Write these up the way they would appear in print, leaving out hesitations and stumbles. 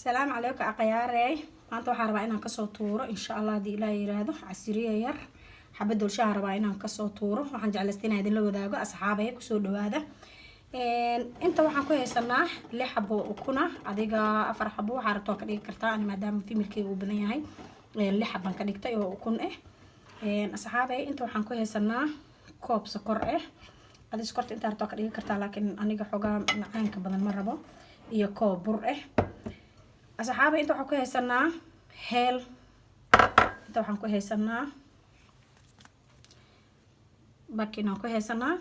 السلام عليكم أقياري. maanta waxaan rabaa inaan kasoo tuuro insha Allah hadii Ilaahay yiraahdo casiriye yar xabad dulshaha rabaa inaan kasoo tuuro. waxaan jeclaystay inaan idin la wadaago asxaabay ku soo dhawaada. inta waxaan ku haysanaa 6 xabo ukuna adiga 4 xabo waxaad rabto ka dhigi kartaa maadaama familkeyga uu badan yahay 6 xaban ka dhigtay oo ukun asxaabay inta waxaan ku haysanaa koob sokor adii sokorta inta rabto ka dhigi kartaa laakiin aniga xogaa macaanka badan ma rabo iyo koob bur asxaabay inta waxaan ku haysanaa heel inta waxaan ku haysanaa bakin aan ku haysanaa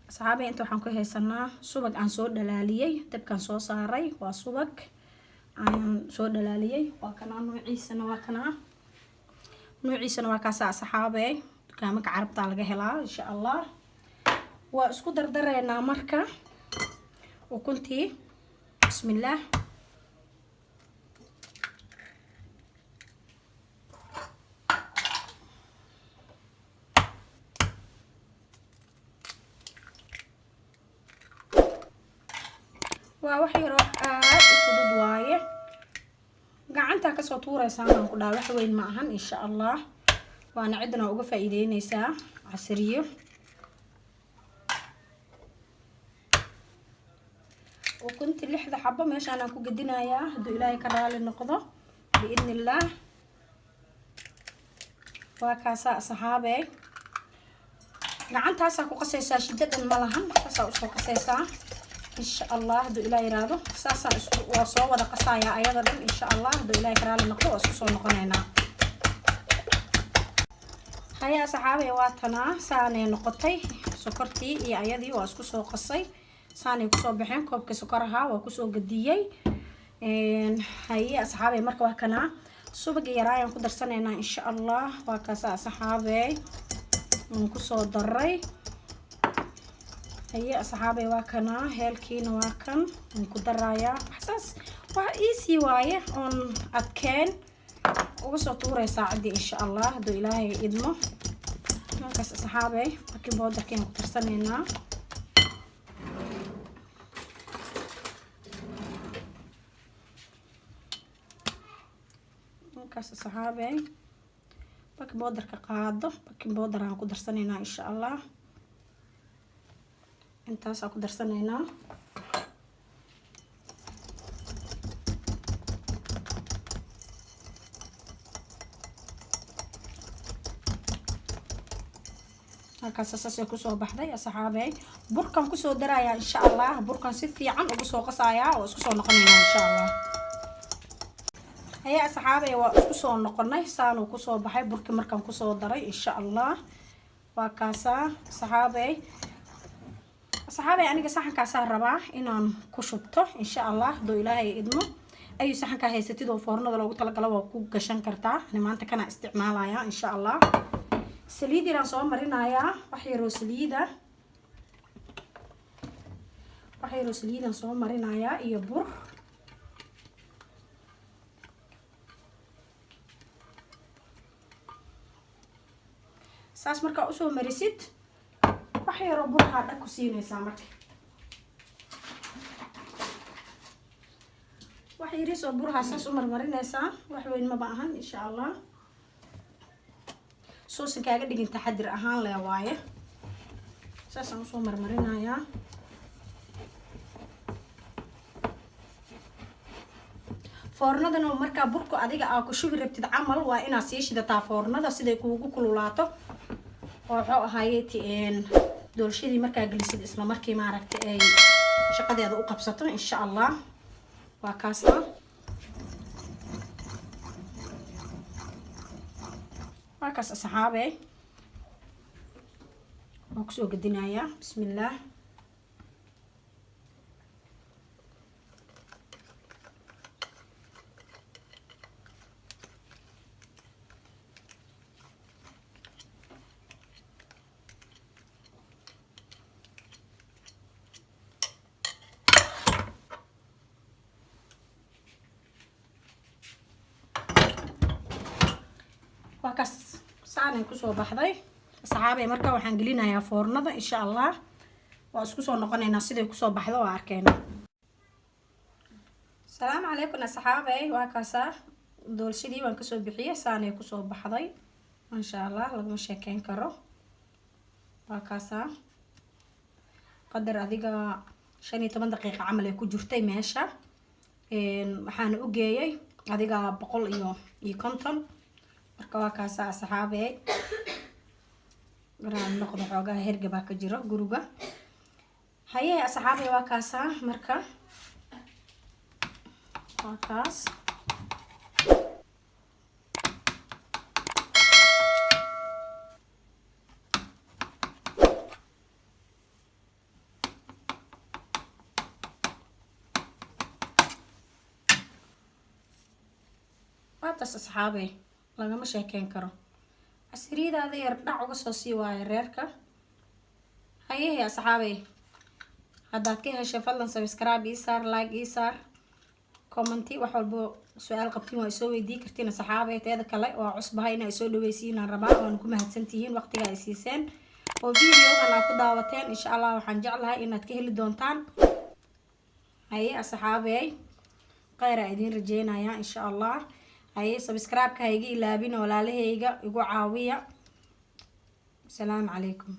asxaabay inta waxaan ku haysanaa subag aan soo dhalaaliyay dabkan soo saaray waa subag aan soo dhalaaliyay waa kana nuuciisana waa kaasa asxaabay dukaamada carabta laga helaa insha Allah waa isku dardareynaa marka ukuntii bismillaah wax yar oo aad u fudud waaye gacanta ka soo tuuraysaa aan ku dhaw wax weyn ma ahan insha Allah waana cidna uga faa'iideynaysaa casriyo oo kunti 6 xabo meeshaan aan ku gadinayaa haduu Ilaahay ka raali noqdo biidnillah waa kaasa asxaabay gacantaas ku qasaysaa shidadan ma lahan taas u soo qasaysaa إن شاء الله هدو إلهي رادو ساسا وصو ودا قصايا أيضا إن شاء الله هدو إلهي كرالي نقضو وصوصو نقنينا هيا صحابي واتنا ساني نقطي سكرتي إيا أيضي واسكسو قصي ساني كسو بحين كوبك سكرها وكسو قديي هيا صحابي مركا وكنا سوبقي يرايا نقدر سنينا إن شاء الله وكسا صحابي نكسو ضري هي أصحابي واكنا هالكينا واكن نقدرايا حساس وإيسي وايه on أتكن وبسوا طوري ساعدي إن شاء الله دو إلهي إدمه ناكس أصحابي لكن بودر كين قترسنينا ناكس أصحابي لكن بودر كقاعدة لكن بودر هنقدر قترسنينا إن شاء الله intaas ku darsaneynaa halkaas asasay ku soo baxday asxaabay burkan ku soo darayaa insha Allah burkan si fiican ugu soo qasayaa oo isku soo noqonaynaa insha Allah haya asxaabay waa isku soo noqonay saanu ku soo baxay burkii markan ku soo daray insha Allah waa kaasa asxaabay صحابي أنا جسحن كاسر ربع إنهم كشبته إن شاء الله دو إلهي إدمه أي سحن كهي ستيدو فرنا لو قلت لك لو كوب كشن كرتا أنا ما أنت كان استعمالها يا إن شاء الله سليدي راسهم مرينا يا وحيرو سليدة راسهم مرينا يا يبر ساس مركا أسو مريسيت waxyaro burka dhaq ku siinaysaa marka wax yariis oo burha saas u marmarinaysaa wax weyn ma baahan insha Allah soosan kaaga dhigin taxadir ahaan leh waaye saas aan soo marmarinayaa foornadan oo marka burku adiga aa ku shubi rabtid camal waa inaad sii shidataa foornada siday kuugu kululaato oo wuxuu ahaayeen doorshadii markaa gelisid isla markii ma aragtay ay shaqadeeda u qabsato insha Allah waa kaasa waa kaas asxaabay oo ku soo gadinaya bismillaah وكاس ساعة كسو بحضي صحابي مركا وحان قلينا يا فورنة إن شاء الله واسكسو نقنينا سيدي كسو بحضي وعاركينا السلام عليكم أصحابي وكاسا دولشدي وان كسو بخيه ساني كسو بحضي ما شاء الله لغم شاكين كرو وكاسا قدر أديقا 15 دقيقة عمل ku jirtay meesha waxaan u geeyay adiga 150 marka waa kaasa asxaabay garaan noqdo xoogaa hergaba ka jiro guriga haye asxaabay waa kaasa marka waa kaas waataas asxaabay lagama sheekeyn karo casriidaada yar dhac uga soo sii waayo reerka hayehe asxaabay haddaad ka heshay fadlan subscribe ii saar like ii saar commenti wax walbo su-aal qabtiin waa soo weydii kartiin asxaabay teeda kale waa cusbahay inay soo dhaweysiin aan rabaa waan ku mahadsantihiin waqtiga ay siiseen oo videogan aad ku daawateen insha Allah waxaan jeclahay inaad ka heli doontaan haye asxaabay khayr idin rajeynaya insha Allah هاي سبسكرايب كهيجي لابين ولا لهيجا يقو عاوية السلام عليكم.